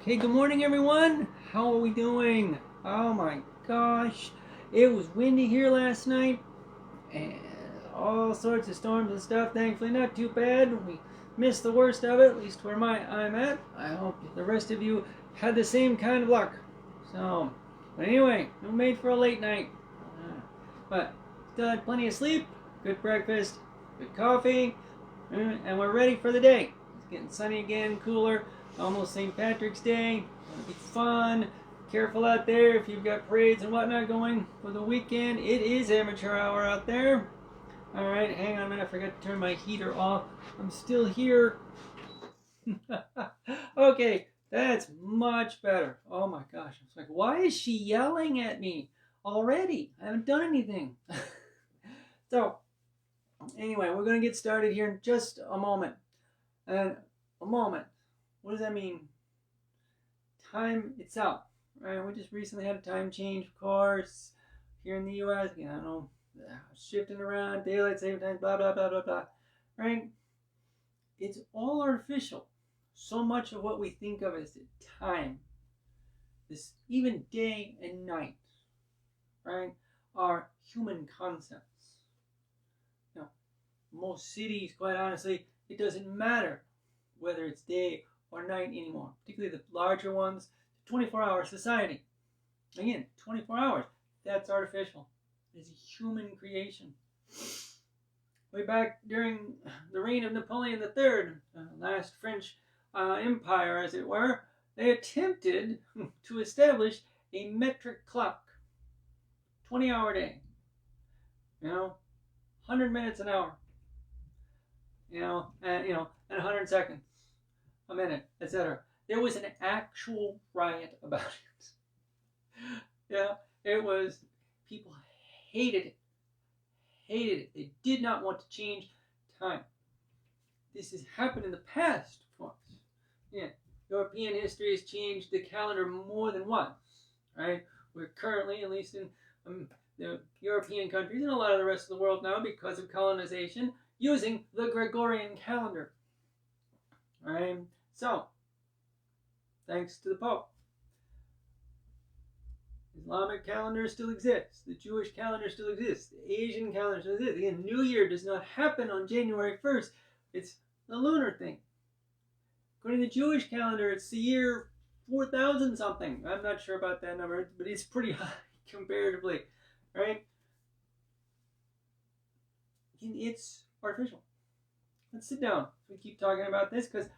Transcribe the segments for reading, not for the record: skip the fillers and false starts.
Okay, good morning everyone. How are we doing? Oh my gosh. It was windy here last night and all sorts of storms and stuff. Thankfully not too bad. We missed the worst of it, at least where I'm at. I hope the rest of you had the same kind of luck. But anyway, we made for a late night. But still had plenty of sleep, good breakfast, good coffee, and we're ready for the day. It's getting sunny again, cooler. Almost St. Patrick's Day. It'll be fun. Careful out there if you've got parades and whatnot going for the weekend. It is amateur hour out there. Alright, hang on a minute. I forgot to turn my heater off. I'm still here. Okay, that's much better. Oh my gosh. I was like, why is she yelling at me already? I haven't done anything. So, anyway, we're going to get started here in just a moment. And a moment. What does that mean? Time itself, right? We just recently had a time change, of course, here in the U.S. You know, shifting around, daylight saving time, blah, blah, blah, blah, blah, right? It's all artificial. So much of what we think of as time, this even day and night, right, are human concepts. Now, most cities, quite honestly, it doesn't matter whether it's day or night anymore, particularly the larger ones. 24-hour society. Again, 24 hours. That's artificial. It's a human creation. Way back during the reign of Napoleon III, last French empire, as it were, they attempted to establish a metric clock. 20-hour day. 100 minutes an hour. And 100 seconds a minute, etc. There was an actual riot about it. Yeah, it was, people hated it. Hated it. They did not want to change time. This has happened in the past, of course. Yeah, European history has changed the calendar more than once, right? We're currently, at least in the European countries and a lot of the rest of the world now, because of colonization, using the Gregorian calendar. Right? So, thanks to the Pope, Islamic calendar still exists. The Jewish calendar still exists. The Asian calendar still exists. Again, New Year does not happen on January 1st. It's the lunar thing. According to the Jewish calendar, it's the year 4,000 something. I'm not sure about that number, but it's pretty high comparatively, right? It's artificial. Let's sit down. We keep talking about this because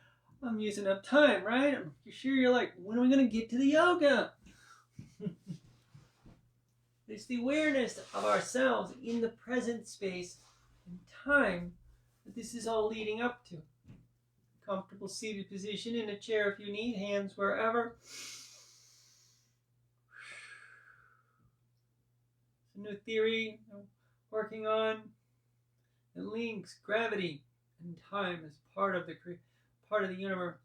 I'm using up time, right? I'm sure you're like, when are we going to get to the yoga? It's the awareness of ourselves in the present space and time that this is all leading up to. Comfortable seated position in a chair if you need, hands wherever. It's a new theory I'm working on. It links gravity and time as part of the universe.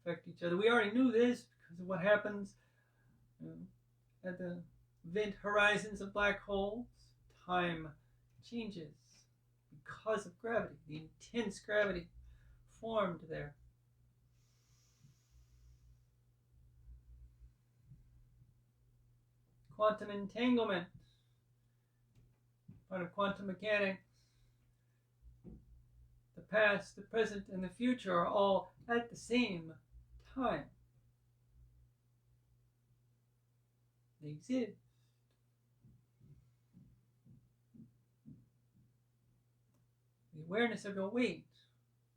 Affect each other. We already knew this because of what happens at the event horizons of black holes. Time changes because of gravity, the intense gravity formed there. Quantum entanglement, part of quantum mechanics. The past, the present, and the future are all at the same time. They exist. The awareness of your weight.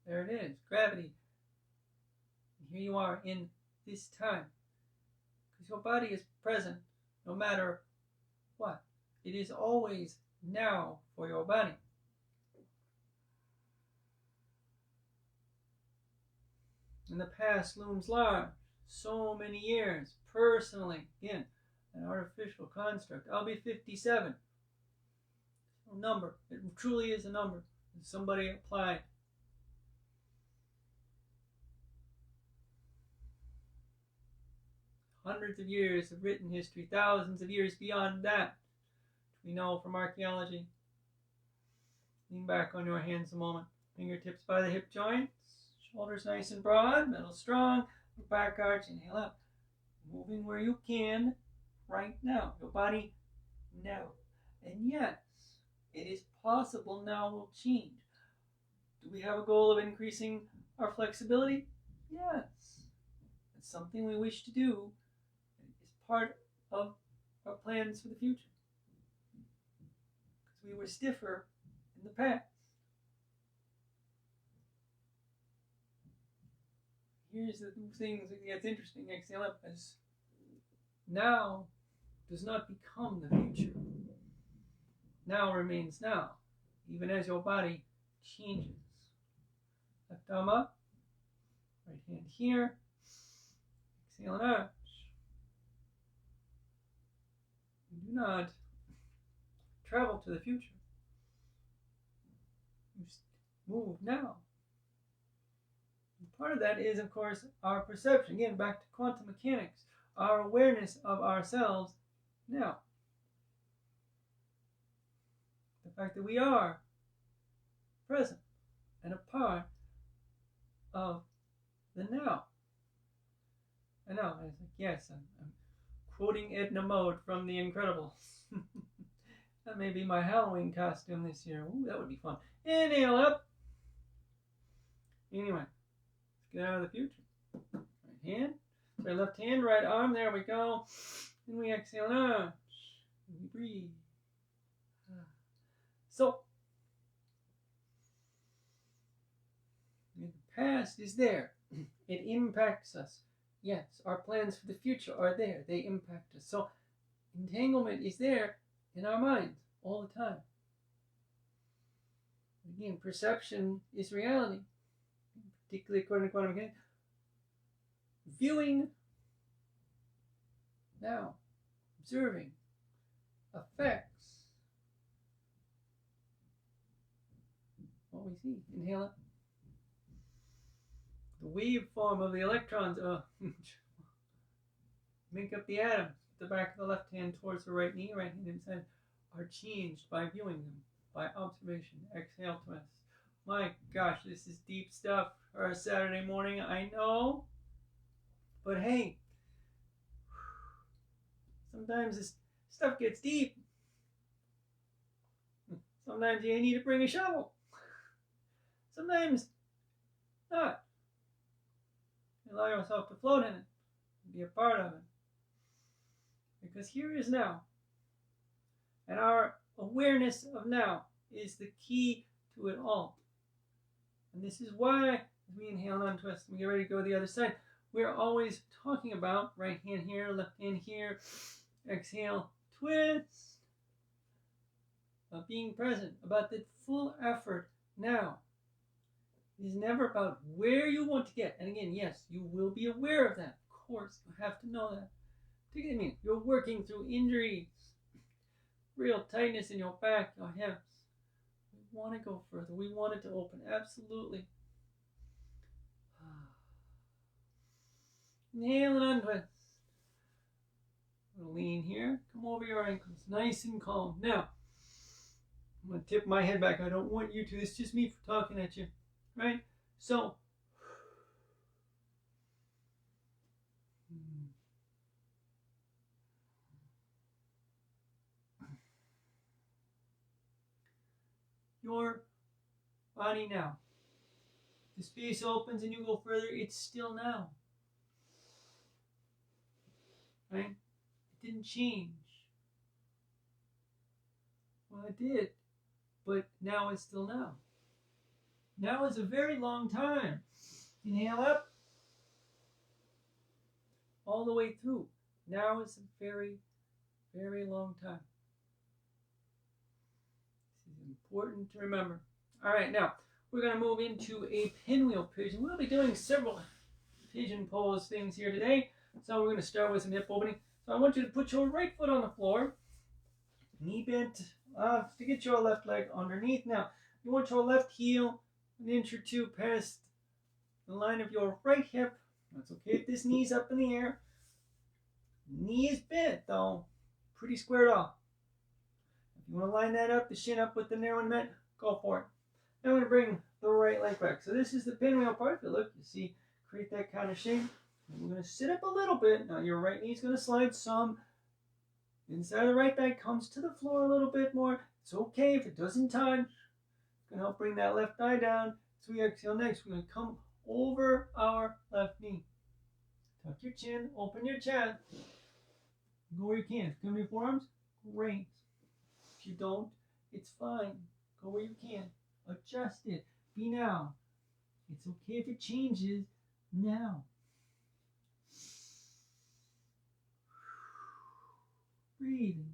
There it is, gravity. And here you are in this time. Because your body is present no matter what. It is always now for your body. And the past looms large. So many years. Personally, again, an artificial construct. I'll be 57. A number. It truly is a number. Somebody applied. Hundreds of years of written history, thousands of years beyond that, we know from archaeology. Lean back on your hands a moment. Fingertips by the hip joints. Shoulders nice and broad. Middle strong. back arch, inhale up. Moving where you can right now. Your body now. And yes, it is possible now will change. Do we have a goal of increasing our flexibility? Yes. It's something we wish to do. It's part of our plans for the future. Because we were stiffer in the past. Here's the things that gets interesting. Exhale up as now does not become the future. Now remains now, even as your body changes. Left arm up, right hand here. Exhale and arch. You do not travel to the future. You move now. And part of that is, of course, our perception. Again, back to quantum mechanics. Our awareness of ourselves now. The fact that we are present and a part of the now. I know, I was like, yes, I'm quoting Edna Mode from The Incredibles. That may be my Halloween costume this year. Ooh, that would be fun. Inhale up. Anyway, let's get out of the future. Right hand, sorry, left hand, right arm, there we go. And we exhale and arch. And we breathe. So, the past is there. It impacts us. Yes, our plans for the future are there. They impact us. So, entanglement is there in our minds all the time. Again, perception is reality, particularly according to quantum mechanics. Viewing now, observing, affects what we see. Inhale up. The waveform of the electrons make up the atoms. The back of the left hand towards the right knee, right hand inside, are changed by viewing them, by observation. Exhale, twist. My gosh, this is deep stuff for a Saturday morning, I know. But hey, sometimes this stuff gets deep. Sometimes you need to bring a shovel. Sometimes not. Allow yourself to float in it, be a part of it. Because here is now. And our awareness of now is the key to it all. And this is why, as we inhale and untwist and we get ready to go to the other side, we're always talking about right hand here, left hand here, exhale, twist, about being present, about the full effort now. It is never about where you want to get. And again, yes, you will be aware of that. Of course, you have to know that. Particularly, I mean, you're working through injuries, real tightness in your back, your hips. We want to go further. We want it to open. Absolutely. Inhale and untwist. Lean here. Come over your ankles. Nice and calm. Now, I'm going to tip my head back. I don't want you to. It's just me for talking at you. Right? So, your body now. The space opens and you go further, it's still now. Right? It didn't change. Well, it did, but now it's still now. Now is a very long time. Inhale up. All the way through. Now is a very, very long time. This is important to remember. All right, now we're going to move into a pinwheel pigeon. We'll be doing several pigeon pose things here today. So we're going to start with some hip opening. So I want you to put your right foot on the floor. Knee bent to get your left leg underneath. Now, you want your left heel an inch or two past the line of your right hip. That's okay if this knee's up in the air. Knee is bent though, pretty squared off. If you want to line that up, the shin up with the narrow and bent, go for it. Now I'm going to bring the right leg back. So this is the pinwheel part. If you look, you see, create that kind of shape. And we're going to sit up a little bit. Now your right knee is going to slide some. Inside of the right thigh comes to the floor a little bit more. It's okay if it doesn't touch. It's going to help bring that left thigh down. So we exhale next. We're going to come over our left knee. Tuck your chin, open your chest. Go where you can. If you come to your forearms, great. If you don't, it's fine. Go where you can. Adjust it. Be now. It's okay if it changes now. Breathing.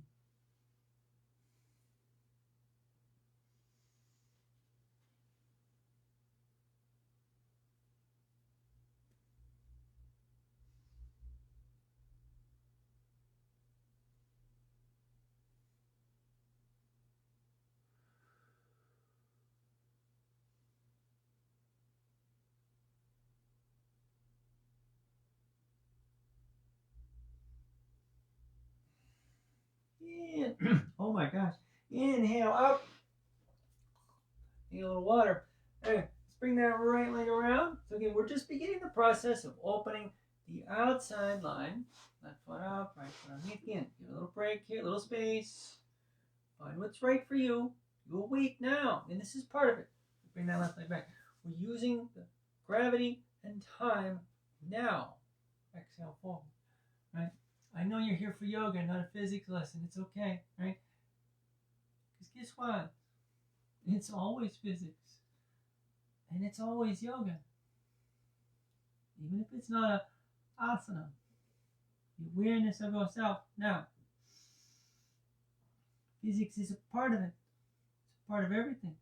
And, oh my gosh. Inhale up. Need a little water. Okay, let's bring that right leg around. So again, we're just beginning the process of opening the outside line. Left foot up, right foot underneath. Again, give a little break here, a little space. Find what's right for you. You'll wait now, and this is part of it. Bring that left leg back. We're using the gravity and time now. Exhale forward, right? I know you're here for yoga, not a physics lesson. It's okay, right? Because guess what? It's always physics. And it's always yoga. Even if it's not a asana. The awareness of yourself. Now, physics is a part of it. It's a part of everything.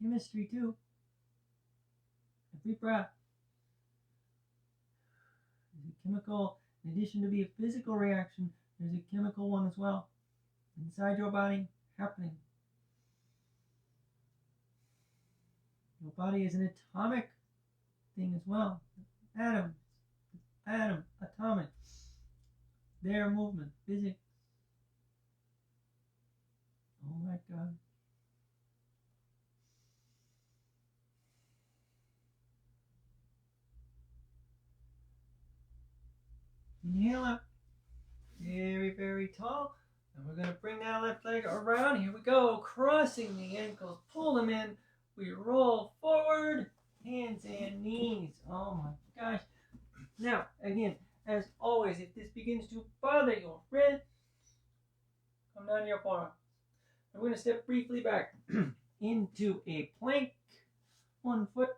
Chemistry too. Every breath. There's a chemical, in addition to be a physical reaction, there's a chemical one as well. Inside your body, happening. Your body is an atomic thing as well. Atom, atomic. Their movement, physics. Oh my God. Inhale up. Very, very tall. And we're going to bring that left leg around. Here we go. Crossing the ankles. Pull them in. We roll forward. Hands and knees. Oh my gosh. Now, again, as always, if this begins to bother your wrist, come down to your forearm. I'm going to step briefly back into a plank. One foot.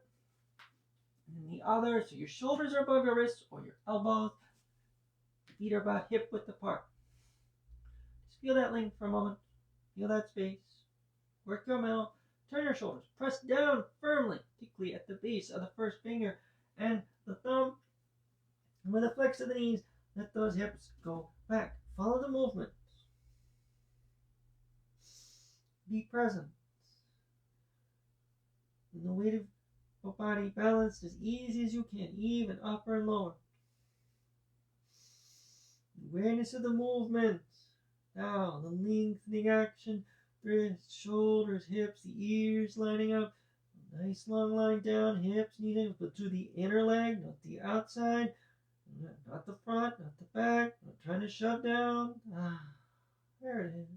And then the other. So your shoulders are above your wrists or your elbows. Feet are about hip width apart. Just feel that length for a moment. Feel that space. Work your middle. Turn your shoulders. Press down firmly, particularly at the base of the first finger and the thumb. And with a flex of the knees, let those hips go back. Follow the movement. Be present. And the weight of your body balanced as easy as you can, even upper and lower. Awareness of the movement. Now, the lengthening action, wrists, shoulders, hips, the ears lining up. Nice long line down, hips, knees, but to the inner leg, not the outside, not the front, not the back, not trying to shove down. There it is.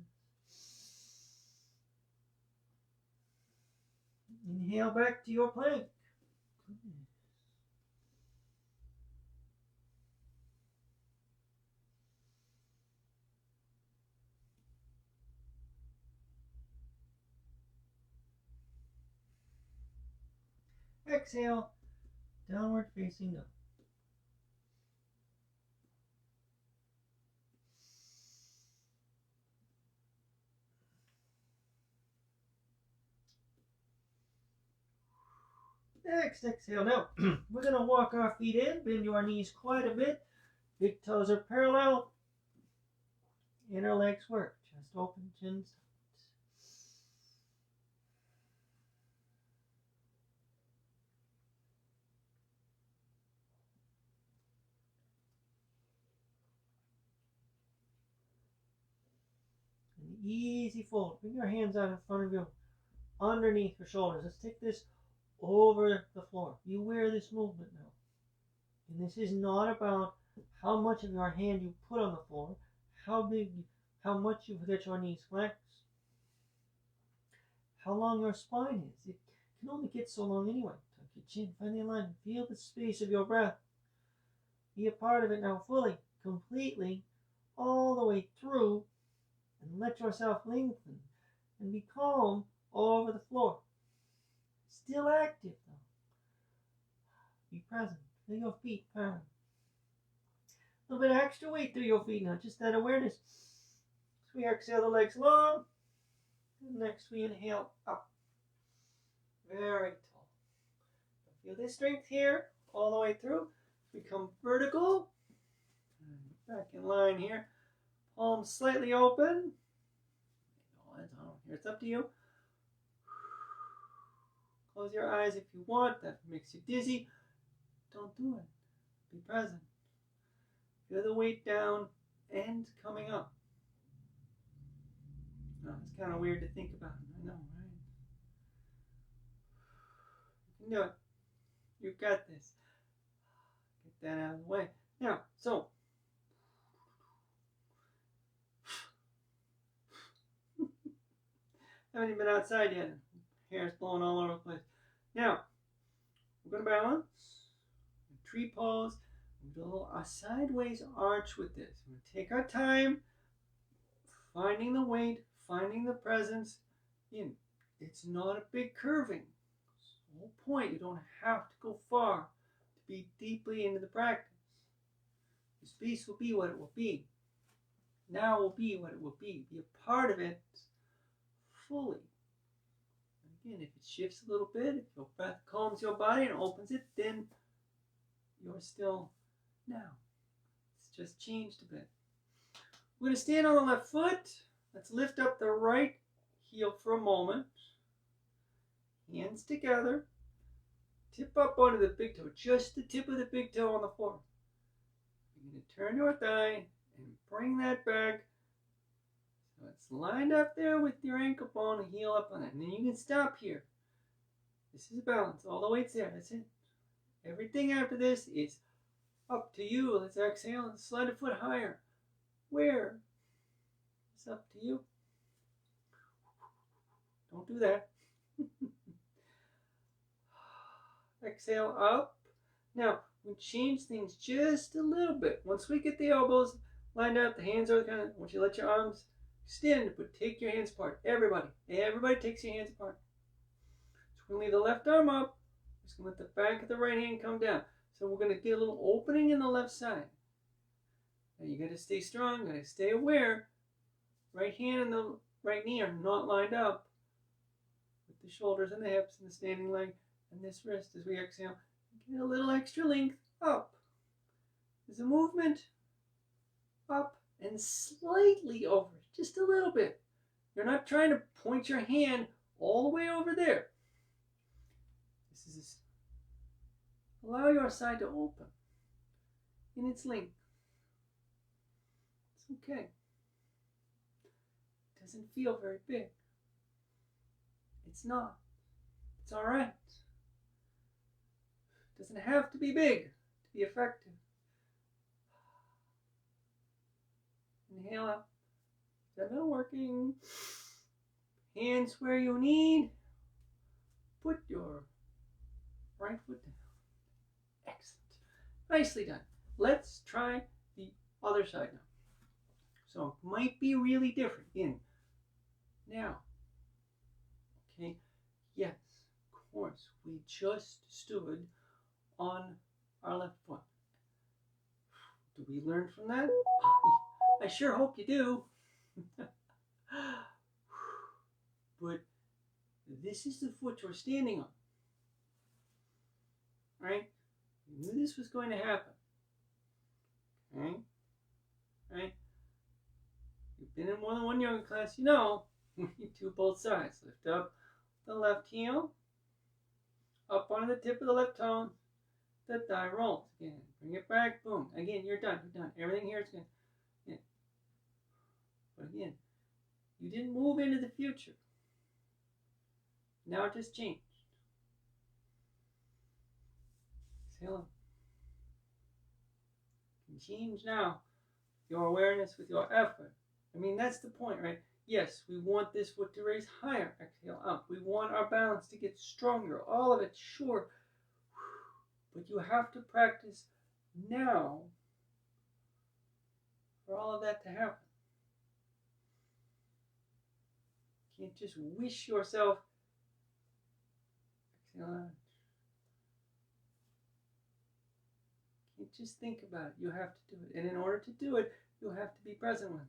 Inhale back to your plank. Exhale, downward facing dog. Next exhale. Now, we're going to walk our feet in, bend your knees quite a bit. Big toes are parallel. Inner legs work. Chest open, chin tight. Easy fold. Bring your hands out in front of you, underneath your shoulders. Let's take this over the floor. You wear this movement now. And this is not about how much of your hand you put on the floor, how much you get your knees flexed, how long your spine is. It can only get so long anyway. Tuck your chin, find the alignment, feel the space of your breath. Be a part of it now fully, completely, all the way through, and let yourself lengthen and be calm over the floor. Still active though. Be present. Feel your feet firm. A little bit of extra weight through your feet now, just that awareness. As we exhale the legs long, and next we inhale up. Very tall. Feel this strength here, all the way through. Become vertical. Back in line here. Palms slightly open. Here, it's up to you. Close your eyes if you want. That makes you dizzy. Don't do it. Be present. Feel the weight down and coming up. Oh, it's kind of weird to think about. I know, right? You can do it. You've got this. Get that out of the way. Now, so. Haven't even been outside yet. Hair's blowing all over the place. Now, we're going to balance. Tree pose. We're going to do a sideways arch with this. We're going to take our time, finding the weight, finding the presence. It's not a big curving. It's the whole point. You don't have to go far to be deeply into the practice. The space will be what it will be. Now will be what it will be. Be a part of it fully. Again, if it shifts a little bit, if your breath calms your body and opens it, then you're still now. It's just changed a bit. We're going to stand on the left foot. Let's lift up the right heel for a moment. Hands together. Tip up onto the big toe, just the tip of the big toe on the floor. You're going to turn your thigh and bring that back. So it's lined up there with your ankle bone and heel up on it. And then you can stop here. This is balance. All the weight's there. That's it. Everything after this is up to you. Let's exhale and slide a foot higher. Where? It's up to you. Don't do that. Exhale up. Now, we change things just a little bit. Once we get the elbows lined up, the hands are kind of, once you let your arms extend, but take your hands apart. Everybody takes your hands apart. So we're going to leave the left arm up. We're just going to let the back of the right hand come down. So we're going to get a little opening in the left side. Now you got to stay strong, got to stay aware. Right hand and the right knee are not lined up with the shoulders and the hips and the standing leg and this wrist as we exhale. Get a little extra length up. There's a movement up and slightly over, just a little bit. You're not trying to point your hand all the way over there. This is allow your side to open in its length. It's okay. It doesn't feel very big. It's not. It's all right. It doesn't have to be big to be effective. Inhale up. Is that middle working? Hands where you need. Put your right foot down. Excellent. Nicely done. Let's try the other side now. So it might be really different. In. Now. Okay. Yes, of course. We just stood on our left foot. Do we learn from that? I sure hope you do. But this is the foot you're standing on. Right? You knew this was going to happen. Okay? Right? You've been in more than one yoga class, you know. You do both sides. Lift up the left heel. Up onto the tip of the left toe. The thigh rolls. Again. Bring it back. Boom. Again, you're done. You're done. Everything here is good. Yeah. But again, you didn't move into the future. Now it just changed. exhale out. You can change now your awareness with your effort. I mean, that's the point, right? Yes, we want this foot to raise higher. Exhale out. We want our balance to get stronger. All of it, sure. But you have to practice now for all of that to happen. You can't just wish yourself. Exhale out. You can't just think about it. You have to do it. And in order to do it, you have to be present with it.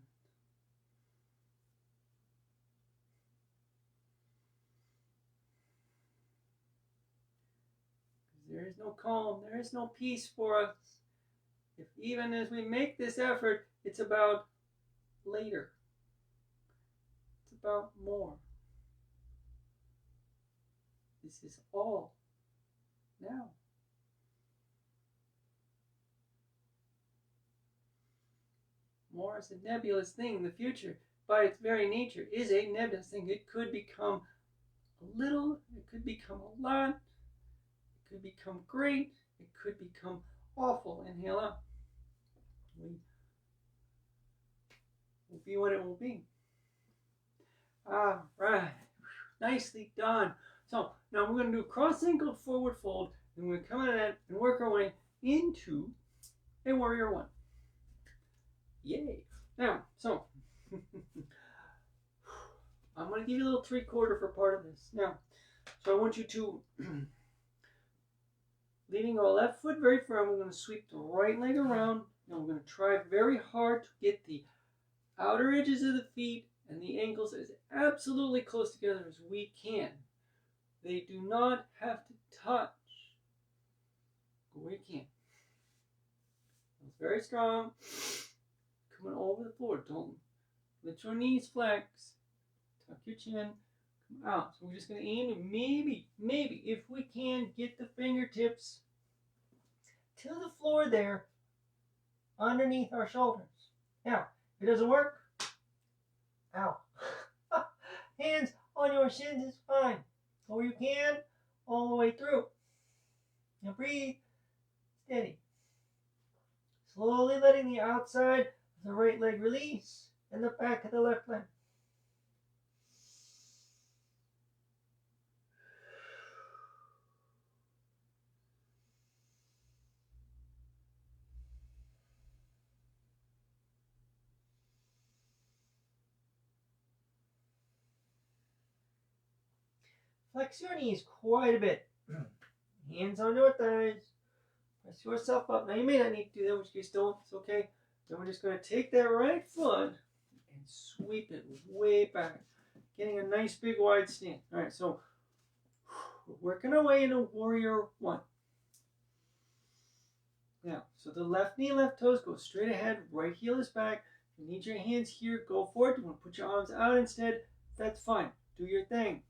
There is no calm, there is no peace for us. If even as we make this effort, it's about later. It's about more. This is all now. More is a nebulous thing. The future, by its very nature, is a nebulous thing. It could become a little, it could become a lot, it could become great, it could become awful. Inhale out. Will be what it will be. All right. Nicely done. So now we're going to do cross-ankled forward fold, and we're going to come out of that and work our way into a warrior one. Yay. Now, so I'm going to give you a little 3/4 for part of this. Now, so I want you to, leaving our left foot very firm, we're going to sweep the right leg around. Now we're going to try very hard to get the outer edges of the feet and the ankles as absolutely close together as we can. They do not have to touch, but we can. It's very strong. Coming over the floor. Don't let your knees flex. Tuck your chin. Come out. So we're just going to aim and maybe, if we can, get the fingertips to the floor there underneath our shoulders. Now, if it doesn't work, ow. Hands on your shins is fine. Or you can, all the way through. Now breathe steady. Slowly letting the outside of the right leg release and the back of the left leg. Flex your knees quite a bit. Hands on your thighs. Press yourself up. Now you may not need to do that, which you don't. It's okay. Then we're just going to take that right foot and sweep it way back, getting a nice big wide stand. All right, so we're working our way into warrior one. Now, so the left knee, left toes go straight ahead. Right heel is back. If you need your hands here, go for it. You want to put your arms out instead, that's fine. Do your thing.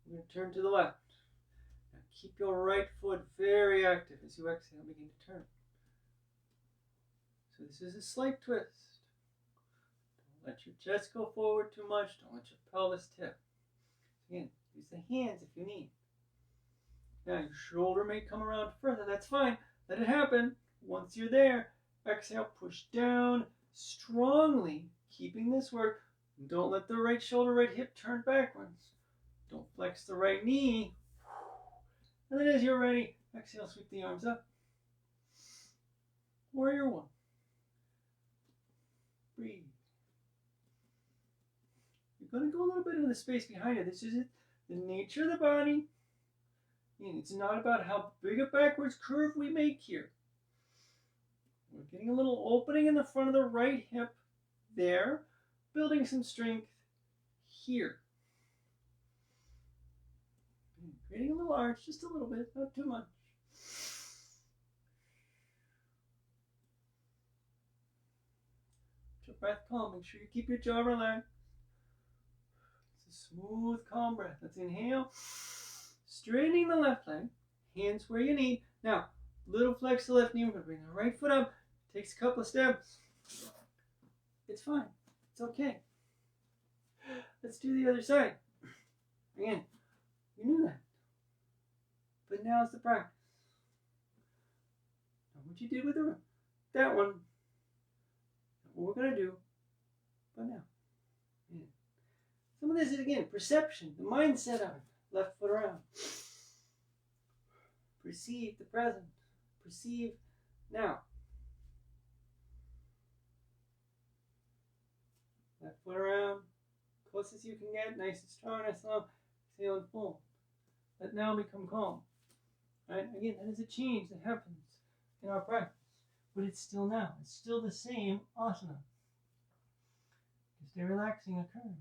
We're going to turn to the left. Now keep your right foot very active as you exhale and begin to turn. So this is a slight twist. Don't let your chest go forward too much. Don't let your pelvis tip. Again, use the hands if you need. Now your shoulder may come around further. That's fine. Let it happen. Once you're there, exhale, push down strongly, keeping this work. Don't let the right shoulder, right hip turn backwards. Don't flex the right knee. And then as you're ready, exhale, sweep the arms up. Warrior one. Breathe. You're going to go a little bit into the space behind it. This is it. The nature of the body. And it's not about how big a backwards curve we make here. We're getting a little opening in the front of the right hip there, building some strength here. Creating a little arch, just a little bit, not too much. Keep your breath calm. Make sure you keep your jaw relaxed. It's a smooth, calm breath. Let's inhale. Straightening the left leg. Hands where you need. Now, little flex the left knee. We're going to bring the right foot up. Takes a couple of steps. It's fine. It's okay. Let's do the other side. Again, you knew that. But now it's the practice. what you did with that one. What we're going to do, but now. Yeah. Some of this is, again, perception, the mindset of it. Left foot around. Perceive the present. Perceive now. Left foot around. Closest you can get. Nice and strong, nice and long. Exhale and fold. Let now become calm. Right? Again, that is a change that happens in our practice. But it's still now. It's still the same asana. Just a relaxing occurs.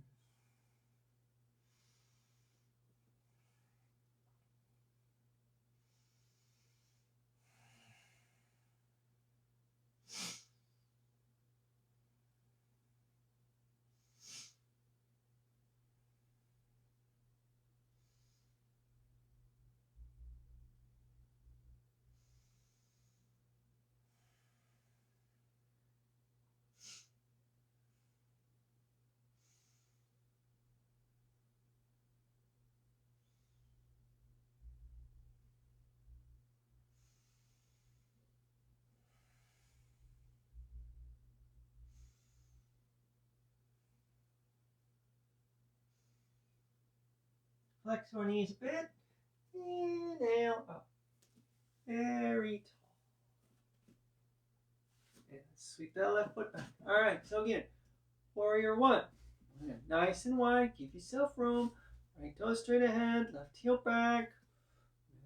Flex our knees a bit. Inhale up. Very tall. And sweep that left foot back. Alright, so again, warrior one. Nice and wide. Give yourself room. Right toe straight ahead. Left heel back.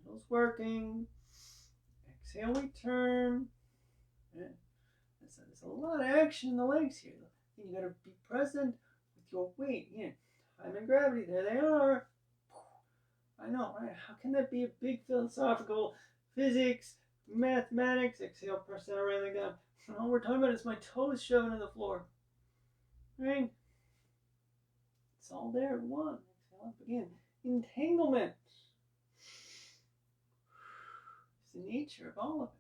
Middle's working. Exhale, we turn. There's a lot of action in the legs here. You got to be present with your weight. Yeah. Time and gravity. There they are. I know, right? How can that be a big philosophical physics, mathematics? Exhale, press that right leg down. All we're talking about is my toes shoving to the floor. Right? It's all there at once. Exhale up again. Entanglement. It's the nature of all of it.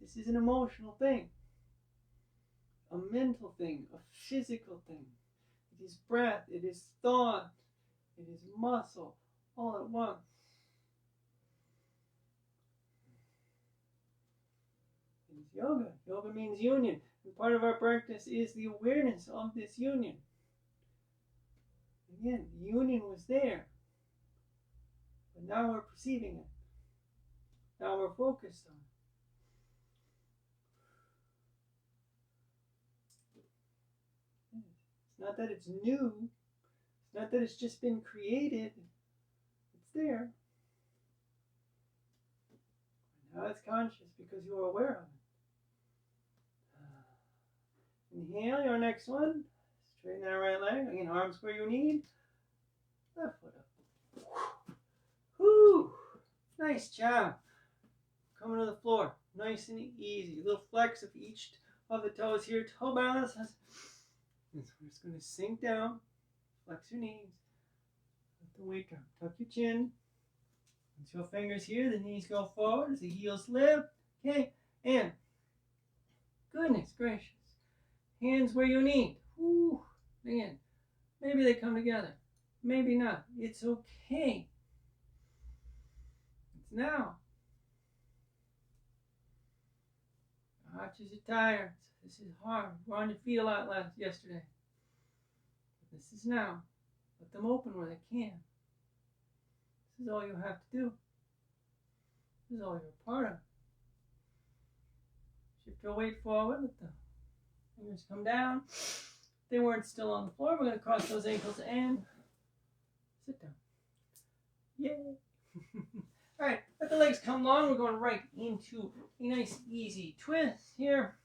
This is an emotional thing, a mental thing, a physical thing. It is breath, it is thought, it is muscle, all at once. It is yoga. Yoga means union. And part of our practice is the awareness of this union. Again, the union was there. But now we're perceiving it. Now we're focused on it. It's not that it's new. It's not that it's just been created. It's there. Now it's conscious because you are aware of it. Inhale, your next one. Straighten that right leg. Again, arms where you need. Left foot up. Whoo! Nice job. Coming to the floor. Nice and easy. A little flex of each of the toes here. Toe balance. So we're just going to sink down. Flex your knees. Let the weight drop. Tuck your chin. Once your fingers here, the knees go forward as the heels lift. Okay. And goodness gracious. Hands where you need. Whoo. Again. Maybe they come together. Maybe not. It's okay. It's now. Arches are tired. This is hard. We're on your feet a lot yesterday. But this is now. Let them open where they can. This is all you have to do. This is all you're a part of. Shift your weight forward. Let the fingers come down. If they weren't still on the floor, we're going to cross those ankles and sit down. Yay! Alright, let the legs come long. We're going right into a nice easy twist here.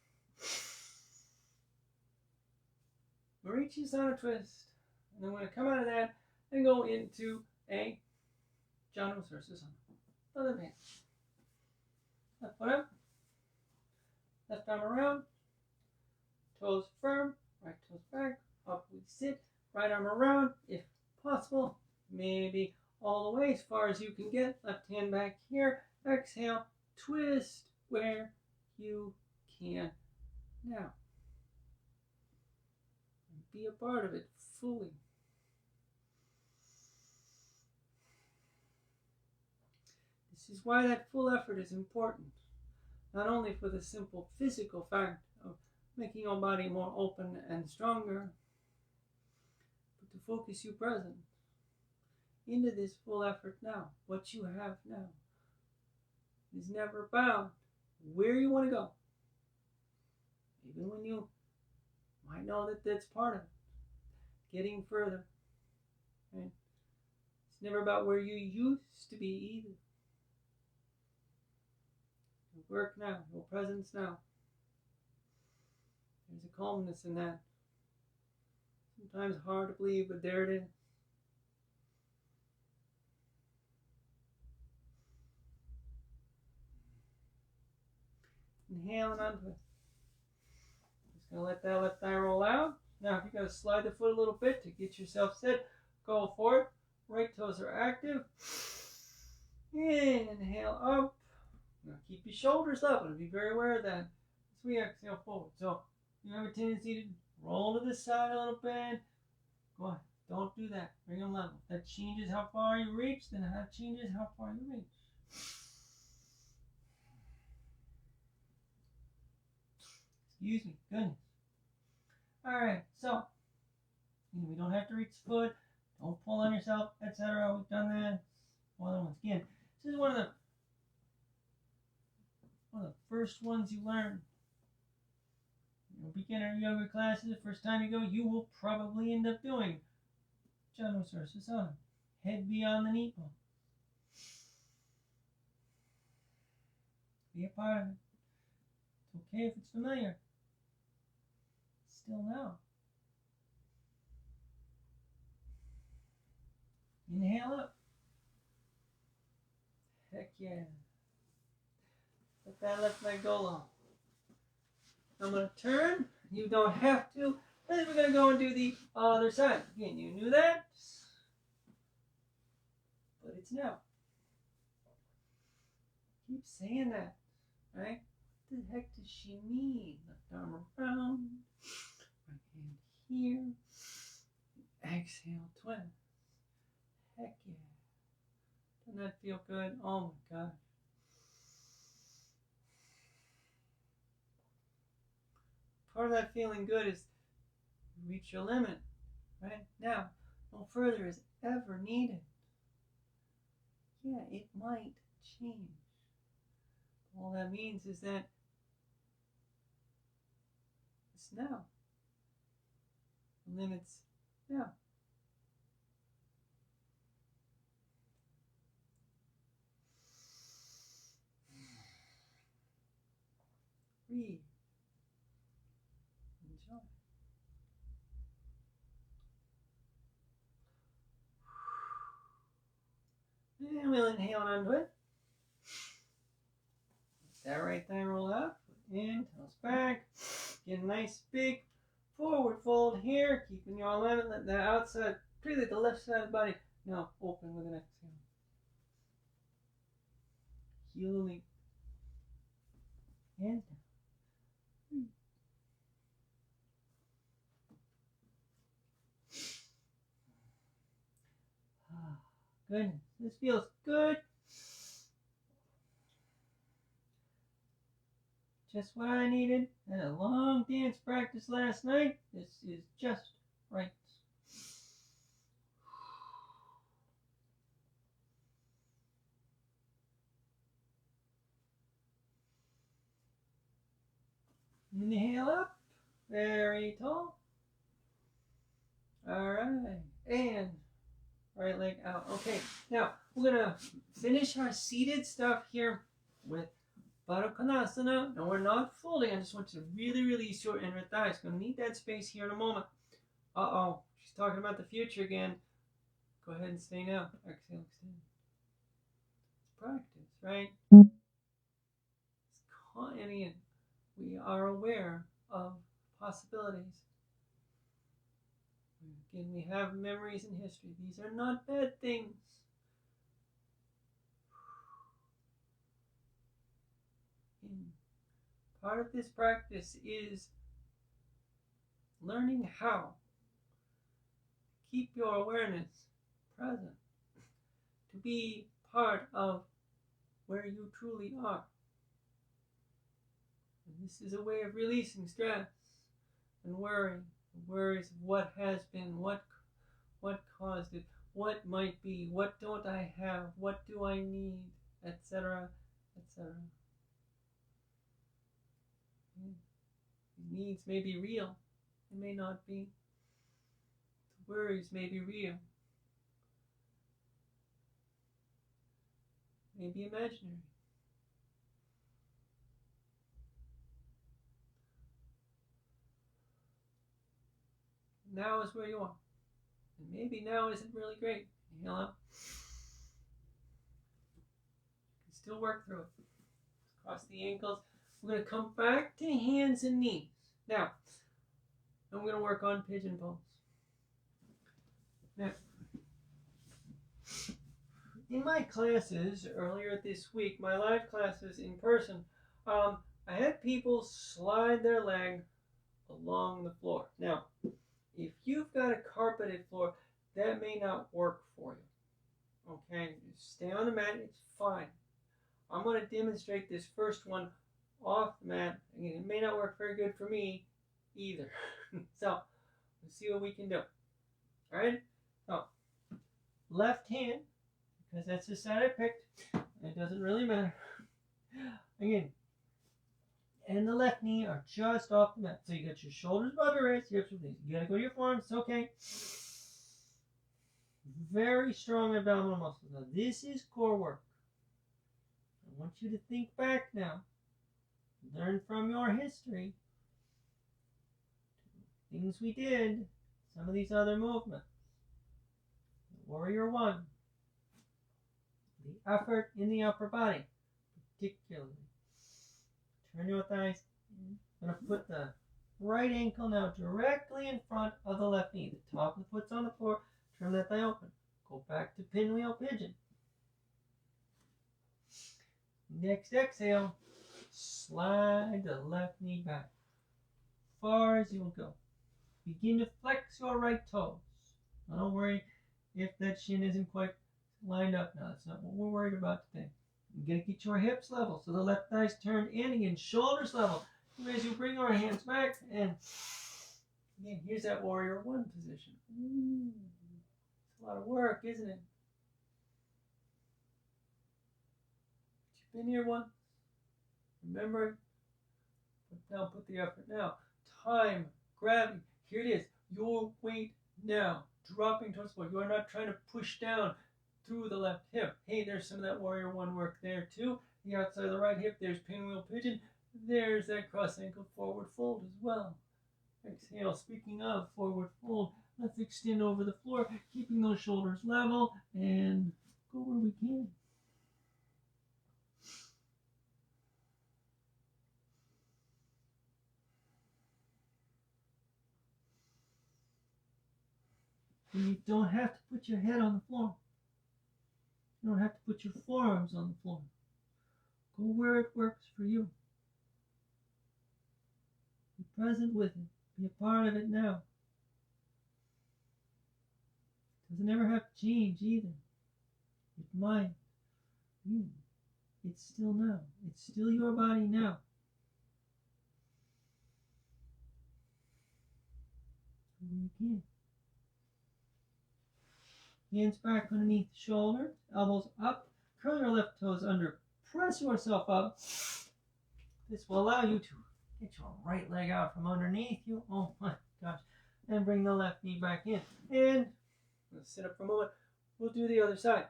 Marichi's on a twist. And then we're going to come out of that and go into a Janusarsa. Other hand. Left foot up. Left arm around. Toes firm. Right toes back. Up we sit. Right arm around if possible. Maybe all the way as far as you can get. Left hand back here. Exhale. Twist where you can now. Be a part of it fully. This is why that full effort is important. not only for the simple physical fact of making your body more open and stronger, but to focus you present into this full effort now. What you have now is never bound where you want to go. Even when you might know that that's part of it, getting further. Right? It's never about where you used to be either. Your work now, your presence now. There's a calmness in that. Sometimes hard to believe, but there it is. Inhaling onto it. Just going to let that left thigh roll out. Now, if you got to slide the foot a little bit to get yourself set, go for it. Right toes are active. Inhale up. Now keep your shoulders up and be very aware of that as we exhale forward. So you have a tendency to roll to the side a little bit. Go on. Don't do that. Bring them level. If that changes how far you reach, then that changes how far you reach. Excuse me. Goodness. Alright, so we don't have to reach the foot. Don't pull on yourself, etc. We've done that more than once. Again, this is one of the first ones you learn. Beginner yoga classes, the first time you go, you will probably end up doing Janu Sursasana. Head beyond the knee bone. Be a part of it. It's okay if it's familiar. Still now. Inhale up. Heck yeah. Let that left leg go long. I'm going to turn. You don't have to. Then we're going to go and do the other side. Again, you knew that. But it's now. Keep saying that. Right? What the heck does she mean? Left arm around. Right hand here. Exhale, twist. Heck yeah. Doesn't that feel good? Oh my gosh. Part of that feeling good is you reach your limit. Right? Now, no further is ever needed. Yeah, it might change. All that means is that it's now. The limit's now. Breathe. Enjoy. And we'll inhale onto it. That right thigh roll out. In, toes back. Get a nice big forward fold here. Keeping your alignment. Let the outside, particularly the left side of the body, now open with an exhale. Healing. And down. Goodness, this feels good. Just what I needed. Had a long dance practice last night. This is just right. Inhale up. Very tall. Alright. And right leg out. Okay. Now, we're going to finish our seated stuff here with Baddha Konasana. No, we're not folding. I just want you to really release your inner thighs. Going to need that space here in a moment. Uh-oh. She's talking about the future again. Go ahead and stay now. Exhale, extend. It's practice, right? I mean, we are aware of possibilities. Again, we have memories and history. These are not bad things. And part of this practice is learning how to keep your awareness present, to be part of where you truly are. This is a way of releasing stress and worry. The worries of what has been, what caused it, what might be, what don't I have, what do I need, etc., etc. These needs may be real, they may not be. The worries may be real, may be imaginary. Now is where you are. And maybe now isn't really great. You know? You can still work through it. Cross the ankles. We're going to come back to hands and knees. Now, I'm going to work on pigeon pose. Now, in my classes earlier this week, my live classes in person, I had people slide their leg along the floor. Now, if you've got a carpeted floor, that may not work for you. Okay, stay on the mat, it's fine. I'm going to demonstrate this first one off the mat. Again, it may not work very good for me either. So, let's see what we can do. Alright? So, left hand, because that's the side I picked, it doesn't really matter. Again, and the left knee are just off the mat. So you got your shoulders above your wrists, hips release. You gotta go to your forearms, it's okay. Very strong abdominal muscles. Now this is core work. I want you to think back now. Learn from your history. Things we did. Some of these other movements. Warrior one. The effort in the upper body. Particularly. Turn your thighs in. I'm going to put the right ankle now directly in front of the left knee. The top of the foot's on the floor. Turn that thigh open. Go back to pinwheel pigeon. Next exhale, slide the left knee back. Far as you'll go. Begin to flex your right toes. Now don't worry if that shin isn't quite lined up now. That's not what we're worried about today. You gotta get your hips level. So the left thigh's turned in again, shoulders level. As you bring our hands back, and again, here's that warrior one position. Ooh, it's a lot of work, isn't it? But you've been here once. Remember it. But now put the effort now. Time, gravity. Here it is. Your weight now. Dropping towards the floor. You are not trying to push down through the left hip. Hey, there's some of that warrior one work there too. The outside of the right hip, there's pinwheel pigeon. There's that cross ankle forward fold as well. Exhale. Speaking of forward fold, let's extend over the floor, keeping those shoulders level and go where we can. And you don't have to put your head on the floor. You don't have to put your forearms on the floor. Go where it works for you. Be present with it. Be a part of it now. Doesn't ever have to change either. It's mine. It's still now. It's still your body now. Where you can. Hands back underneath the shoulder, elbows up, curl your left toes under, press yourself up. This will allow you to get your right leg out from underneath you. Oh my gosh. And bring the left knee back in. And let's sit up for a moment. We'll do the other side.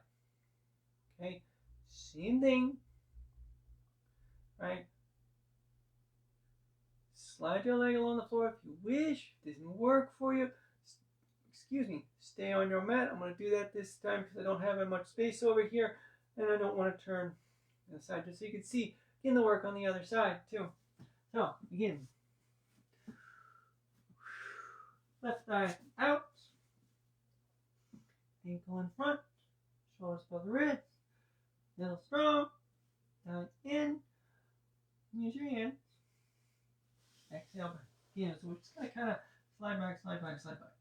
Okay, same thing. Right? Slide your leg along the floor if you wish. If it doesn't work for you, stay on your mat. I'm going to do that this time because I don't have much space over here and I don't want to turn aside just so you can see in the work on the other side too. So again, left thigh out, ankle in front, shoulders above the wrist, middle strong, thigh in, use your hands, exhale back. Again, so we're just going to kind of slide back, slide back, slide back.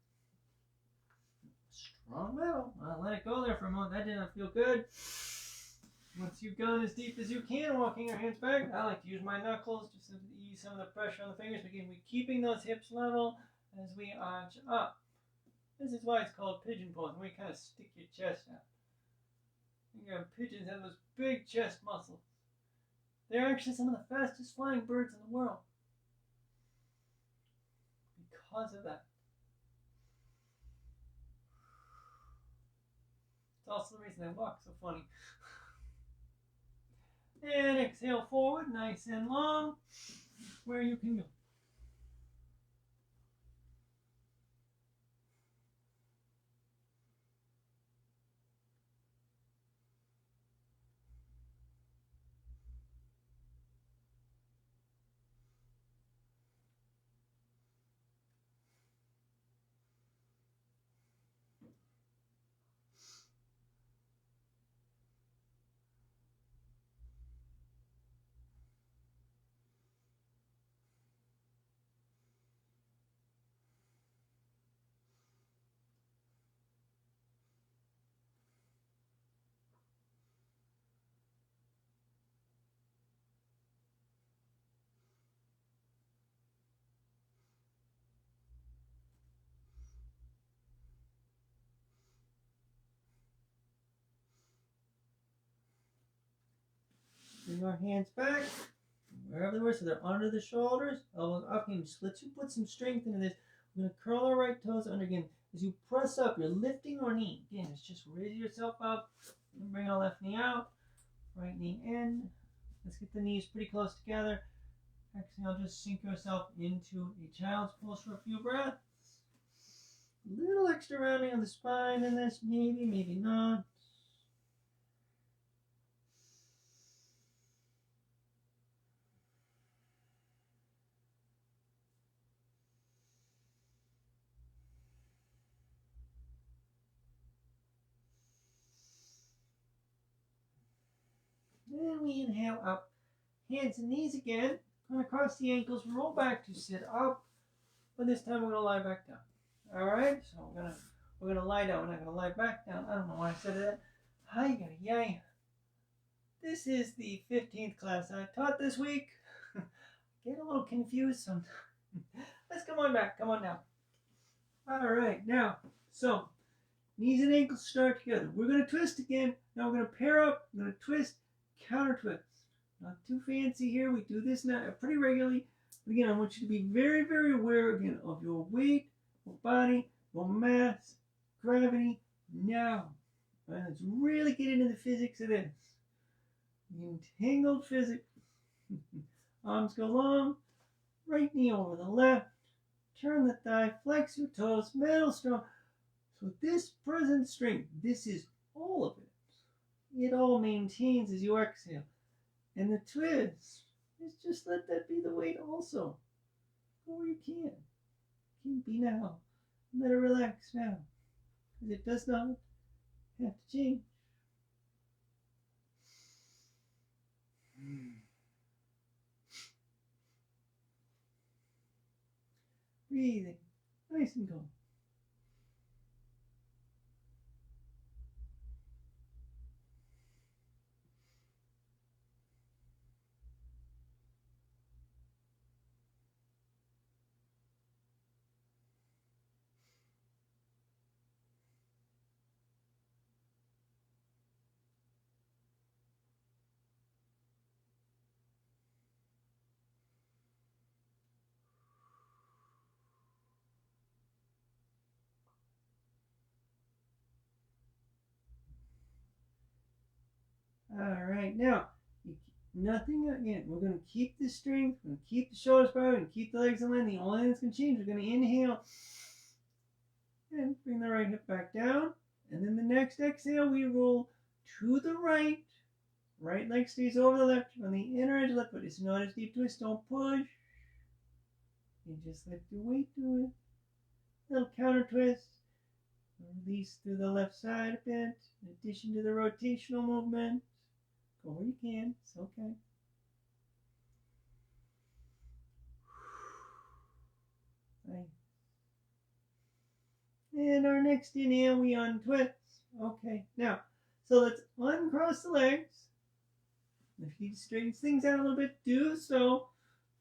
Strong middle. Let it go there for a moment. That did not feel good. Once you've gone as deep as you can, walking your hands back, I like to use my knuckles just to ease some of the pressure on the fingers. Again, we're keeping those hips level as we arch up. This is why it's called pigeon pose, and we kind of stick your chest out. Pigeons have those big chest muscles. They're actually some of the fastest flying birds in the world because of that. It's also the reason they walk so funny. And exhale forward, nice and long, where you can go. Bring our hands back, wherever they were, so they're under the shoulders, elbows up. Again, just let you put some strength into this. We're going to curl our right toes under again. As you press up, you're lifting our knee. Again, it's just raise yourself up and bring our left knee out, right knee in. Let's get the knees pretty close together. Exhale, just sink yourself into a child's pose for a few breaths. A little extra rounding on the spine in this, maybe, maybe not. Then we inhale up, hands and knees again, going across the ankles, roll back to sit up, but this time we're going to lie back down. All right, so we're gonna lie down. We're not gonna lie back down. I don't know why I said that. Hi, yay! This is the 15th class I taught this week. Get a little confused sometimes. Let's come on back. Come on down. All right, now, so knees and ankles start together. We're gonna twist again. Now we're gonna pair up. We're gonna twist, counter twist. Not too fancy here. We do this now pretty regularly. But again, I want you to be very, very aware again of your weight, your body, your mass, gravity, now. Right, let's really get into the physics of this. The entangled physics. Arms go long, right knee over the left, turn the thigh, flex your toes, middle strong. So this present strength, this is all of it. It all maintains as you exhale. And the twist is just let that be the weight also. Go where you can. Can be now. Let it relax now. Because it does not have to change. Breathing. Nice and calm. All right, now, nothing again. We're going to keep the strength. We're going to keep the shoulders forward and keep the legs in line. The only thing that's going to change, we're going to inhale and bring the right hip back down. And then the next exhale, we roll to the right. Right leg stays over the left. On the inner edge, left foot. It's not a deep twist. Don't push. You just let the weight do it. Little counter twist. Release through the left side a bit. In addition to the rotational movement. Go where you can. It's okay. Nice. And our next inhale, we untwist. Okay. Now, so let's uncross the legs. If he straightens things out a little bit, do so.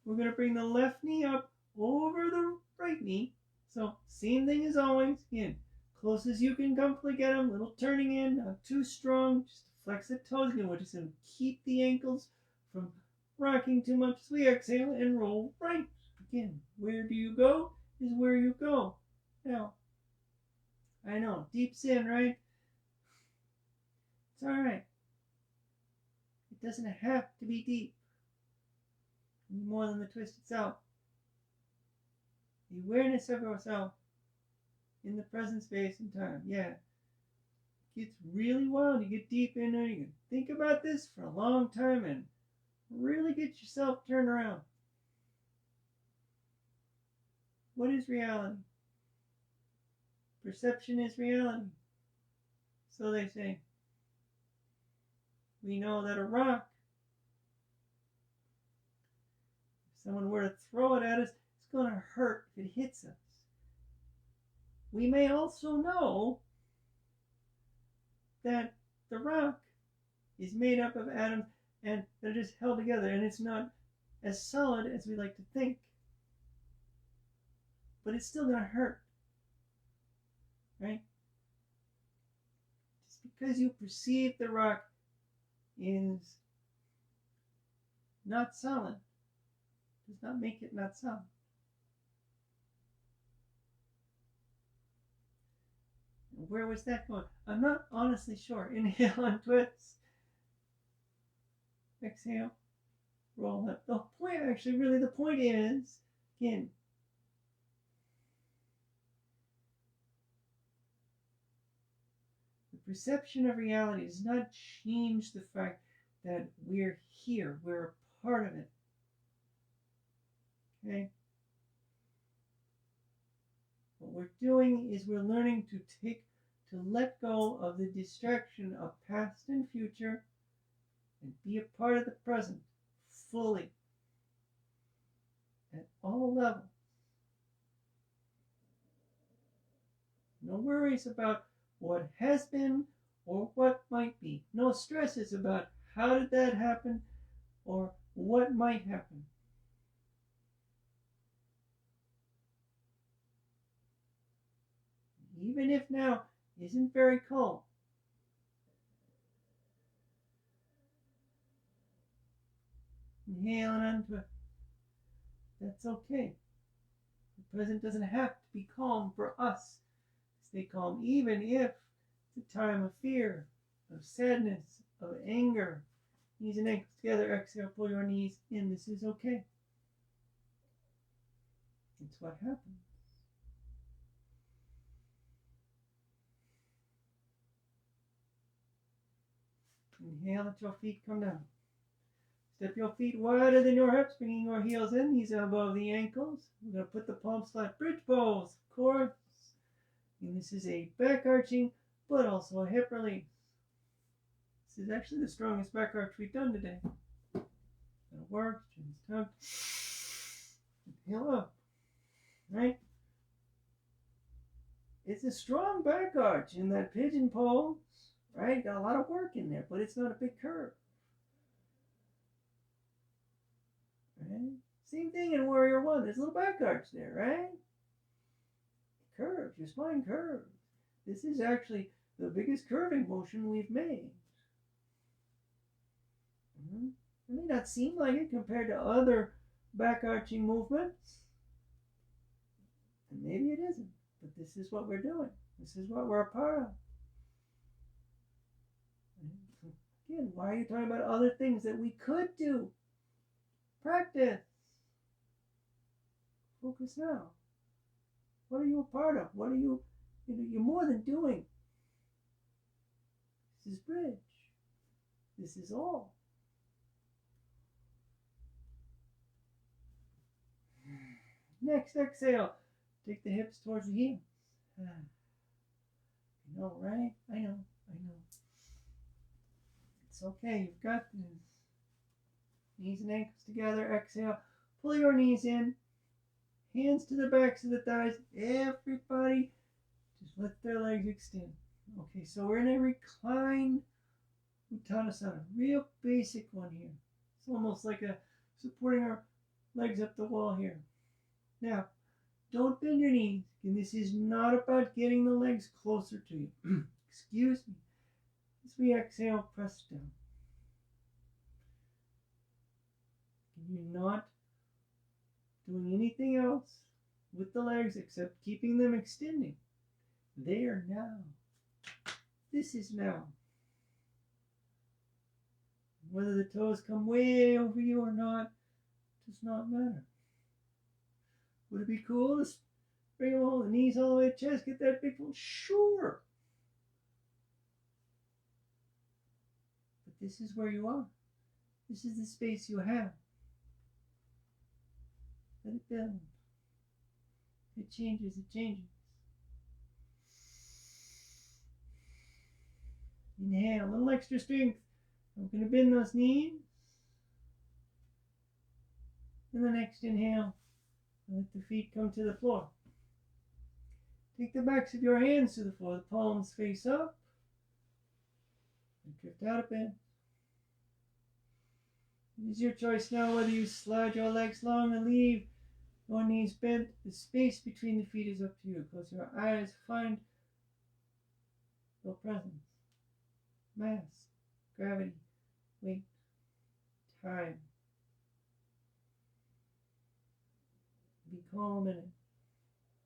We're going to bring the left knee up over the right knee. So same thing as always. Again, close as you can comfortably get them. Little turning in, not too strong. Just flex the toes. Again, we're just going to keep the ankles from rocking too much as we exhale and roll right. Again, where do you go is where you go. Now, I know, deep sin, right? It's all right. It doesn't have to be deep. Any more than the twist itself. The awareness of yourself in the present space and time. Yeah. It gets really wild. You get deep in there. You can think about this for a long time and really get yourself turned around. What is reality? Perception is reality. So they say. We know that a rock, if someone were to throw it at us, it's going to hurt if it hits us. We may also know that the rock is made up of atoms and they're just held together, and it's not as solid as we like to think. But it's still going to hurt. Right? Just because you perceive the rock is not solid does not make it not solid. And where was that going? I'm not honestly sure. Inhale and twist. Exhale. Roll up. The point, actually, really, the point is, again, the perception of reality does not change the fact that we're here. We're a part of it. Okay? What we're doing is we're learning to let go of the distraction of past and future and be a part of the present fully at all levels. No worries about what has been or what might be. No stresses about how did that happen or what might happen. Even if now isn't very calm, inhale and untwist. That's okay. The present doesn't have to be calm for us to stay calm, even if it's a time of fear, of sadness, of anger. Knees and ankles together. Exhale, pull your knees in. This is okay. It's what happens. Inhale, let your feet come down. Step your feet wider than your hips, bringing your heels in, knees above the ankles. We're going to put the palms flat, bridge pose, of course. And this is a back arching, but also a hip release. This is actually the strongest back arch we've done today. That'll work. Chin's tucked. Inhale up. Right? It's a strong back arch in that pigeon pose. Right? Got a lot of work in there, but it's not a big curve. Right? Same thing in Warrior One. There's a little back arch there, right? Curves. Your spine curves. This is actually the biggest curving motion we've made. It may not seem like it compared to other back arching movements. And maybe it isn't. But this is what we're doing. This is what we're a part of. Again, why are you talking about other things that we could do? Practice. Focus now. What are you a part of? What are you're more than doing. This is bridge. This is all. Next, exhale. Take the hips towards the heels. I know, right? I know. It's okay. You've got this. Knees and ankles together. Exhale. Pull your knees in. Hands to the backs of the thighs. Everybody, just let their legs extend. Okay, so we're in a reclined who taught us on a real basic one here. It's almost like a supporting our legs up the wall here. Now, don't bend your knees. And this is not about getting the legs closer to you. Excuse me. As we exhale, press down. You're not doing anything else with the legs except keeping them extending. They are now. This is now. Whether the toes come way over you or not does not matter. Would it be cool to bring them all, the knees all the way to the chest, get that big one? Sure. But this is where you are. This is the space you have. Let it build. If it changes, it changes. Inhale, a little extra strength. I'm going to bend those knees. And the next inhale, let the feet come to the floor. Take the backs of your hands to the floor, the palms face up. And drift out of bed. It is your choice now whether you slide your legs long and leave your knees bent. The space between the feet is up to you. Close your eyes, find your presence. Mass, gravity, weight, time. Be calm in it.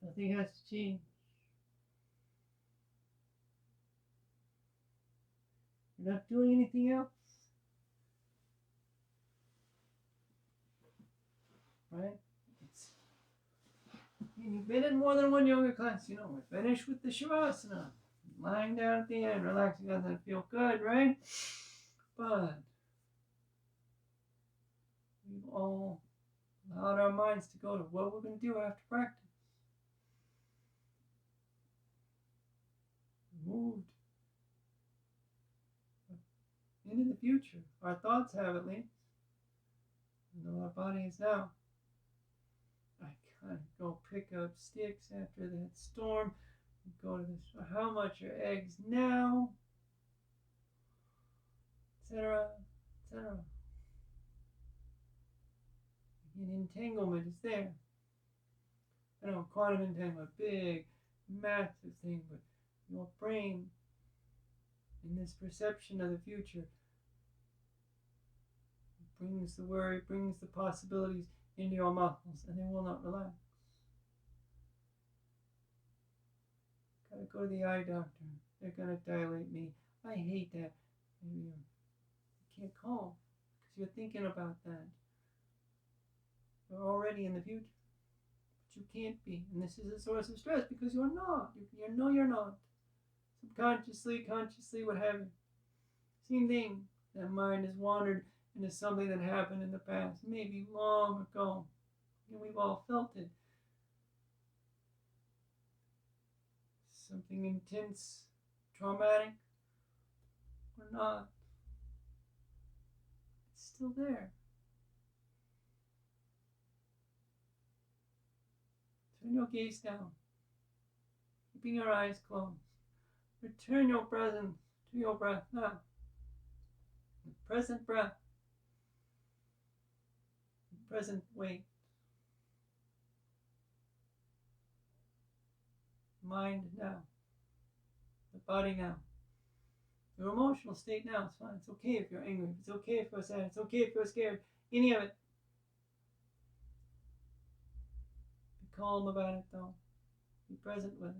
Nothing has to change. You're not doing anything else. Right? You've been in more than one yoga class. You know, we're finished with the Shavasana. Lying down at the end, relaxing, doesn't feel good, right? But we've all allowed our minds to go to what we're going to do after practice. Moved into the future. Our thoughts have, at least. You know, our body is now. I kind of go pick up sticks after that storm. Go to this. How much are eggs now? Etc. Etc. An entanglement is there. I know quantum entanglement, big, massive thing, but your brain, in this perception of the future, brings the worry, brings the possibilities into your muscles, and they will not relax. Gotta go to the eye doctor. They're gonna dilate me. I hate that. You can't calm because you're thinking about that. You're already in the future, but you can't be. And this is a source of stress because you're not. You know you're not. Subconsciously, consciously, what have you. Same thing. That mind has wandered into something that happened in the past, maybe long ago, and we've all felt it. Something intense, traumatic, or not. It's still there. Turn your gaze down, keeping your eyes closed. Return your presence to your breath now. The present breath, the present weight. Mind now, the body now, your emotional state now. It's fine. It's okay if you're angry. It's okay if you're sad. It's okay if you're scared. Any of it. Be calm about it though. Be present with it.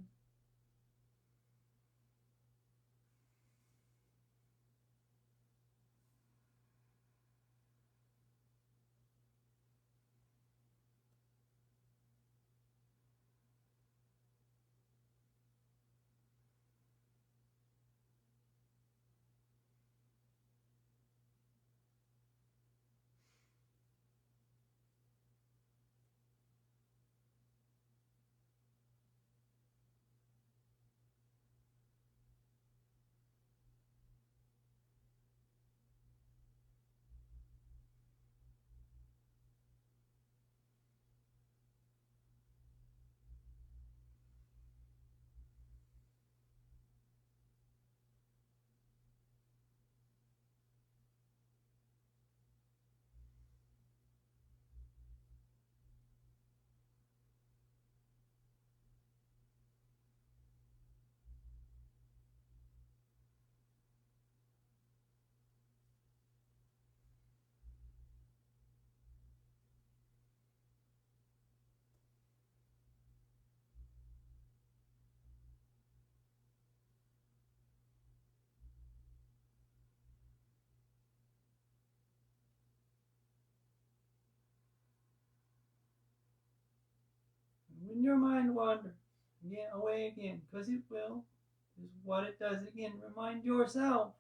get away again, because it will. Is what it does again. Remind yourself,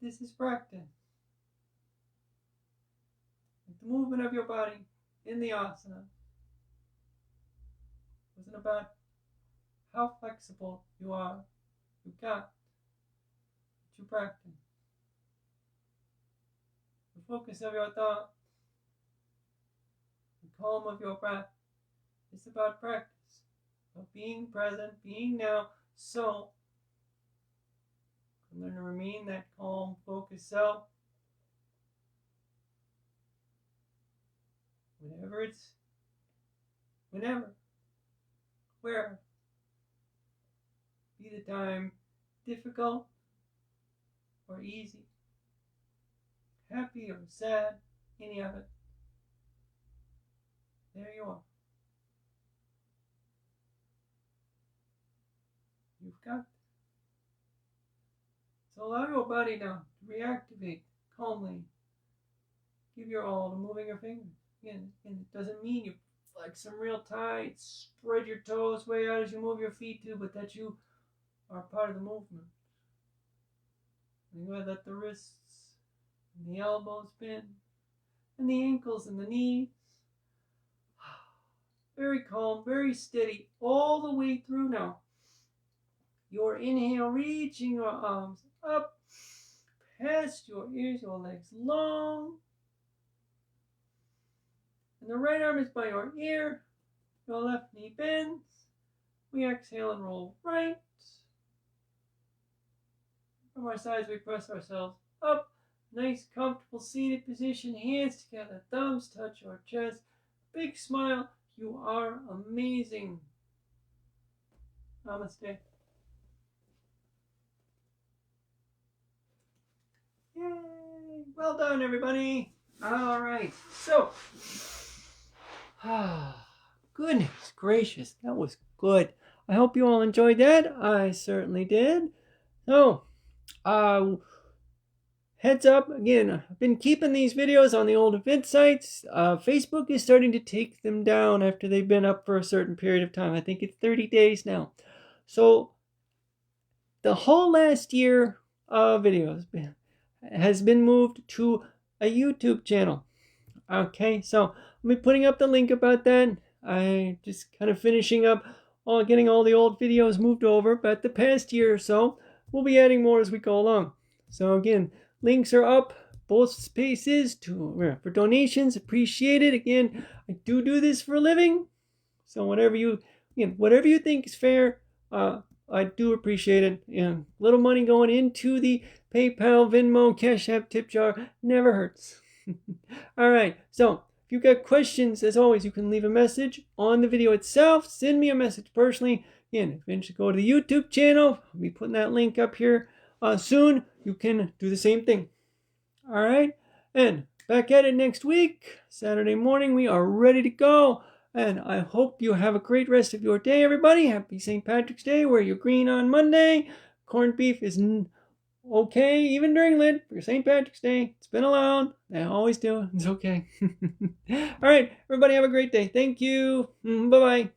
this is practice. Like the movement of your body in the asana wasn't about how flexible you are. You got, but you practice. The focus of your thought, the calm of your breath, is about practice, of being present, being now, so you can learn to remain that calm, focused self. Whenever, where, be the time difficult or easy, happy or sad, any of it. There you are. You've got it. So allow your body now to reactivate calmly. Give your all to moving your fingers. Again, it doesn't mean you flex them real tight, spread your toes way out as you move your feet too, but that you are part of the movement. And you gotta let the wrists and the elbows bend, and the ankles and the knees. Very calm, very steady, all the way through now. Your inhale, reaching your arms up, past your ears, your legs long. And the right arm is by your ear. Your left knee bends. We exhale and roll right. From our sides, we press ourselves up. Nice, comfortable seated position. Hands together. Thumbs touch our chest. Big smile. You are amazing. Namaste. Yay! Well done, everybody. All right. So, goodness gracious, that was good. I hope you all enjoyed that. I certainly did. So, heads up, again, I've been keeping these videos on the old event sites. Facebook is starting to take them down after they've been up for a certain period of time. I think it's 30 days now. So, the whole last year of videos has been moved to a YouTube channel. Okay, so I'll be putting up the link about that. I just kind of finishing up getting all the old videos moved over, but the past year or so, we'll be adding more as we go along. So again, links are up, both spaces for donations. Appreciate it. Again, I do this for a living, so whatever you think is fair, I do appreciate it. A little money going into the PayPal, Venmo, CashApp tip jar never hurts. All right, so if you've got questions, as always, you can leave a message on the video itself. Send me a message personally. Again, eventually go to the YouTube channel. I'll be putting that link up here soon. You can do the same thing. All right, and back at it next week, Saturday morning. We are ready to go. And I hope you have a great rest of your day, everybody. Happy St. Patrick's Day. Wear your green on Monday. Corned beef is okay, even during Lent, for St. Patrick's Day. It's been allowed. They always do. It's okay. All right, everybody have a great day. Thank you. Bye-bye.